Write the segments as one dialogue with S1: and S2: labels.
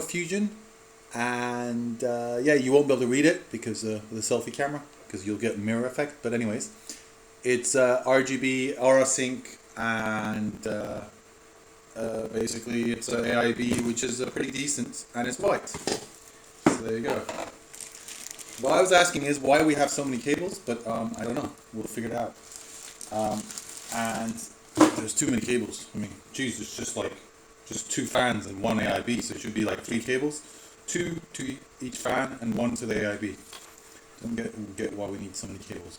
S1: Fusion, and yeah, you won't be able to read it because of the selfie camera, because you'll get mirror effect. But anyways, it's RGB, aura sync, and basically it's an AIB, which is pretty decent, and it's white. So there you go. What I was asking is why we have so many cables, but I don't know. We'll figure it out. And there's too many cables. I mean, geez, it's just two fans and one AIB, so it should be like three cables, two to each fan and one to the AIB. Don't get why we need so many cables.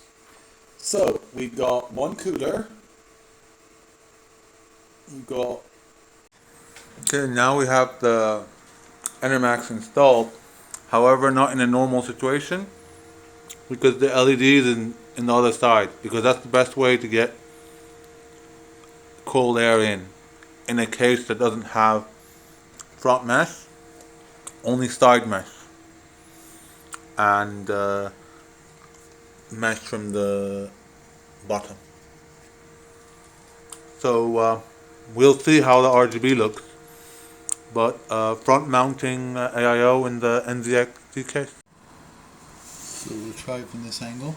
S1: So we've got one cooler. We've got. Okay, now we have the Enermax installed. However, not in a normal situation, because the LED is in the other side, because that's the best way to get cold air in a case that doesn't have front mesh, only side mesh, and mesh from the bottom. So we'll see how the RGB looks, but front mounting AIO in the NZT case. So we'll try it from this angle.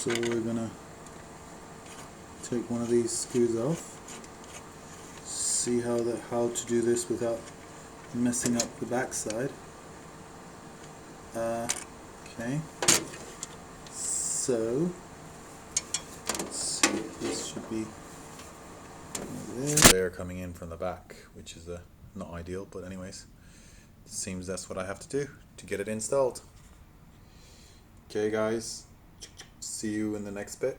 S1: So we're gonna take one of these screws off. See how to do this without messing up the backside. Okay. So let's see. This should be there. Air coming in from the back, which is not ideal, but anyways, it seems that's what I have to do to get it installed. Okay, guys. See you in the next bit.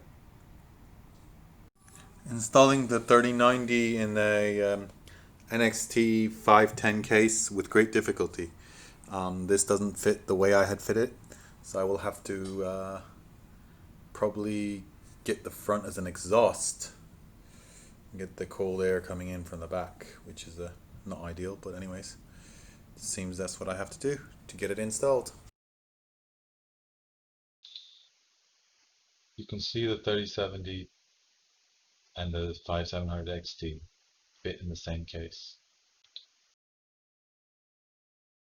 S1: Installing the 3090 in a NZT H510 case with great difficulty. This doesn't fit the way I had fit it, so I will have to probably get the front as an exhaust and get the cold air coming in from the back, which is not ideal, but anyways, it seems that's what I have to do to get it installed.
S2: You can see the 3070 and the 5700 XT fit in the same case.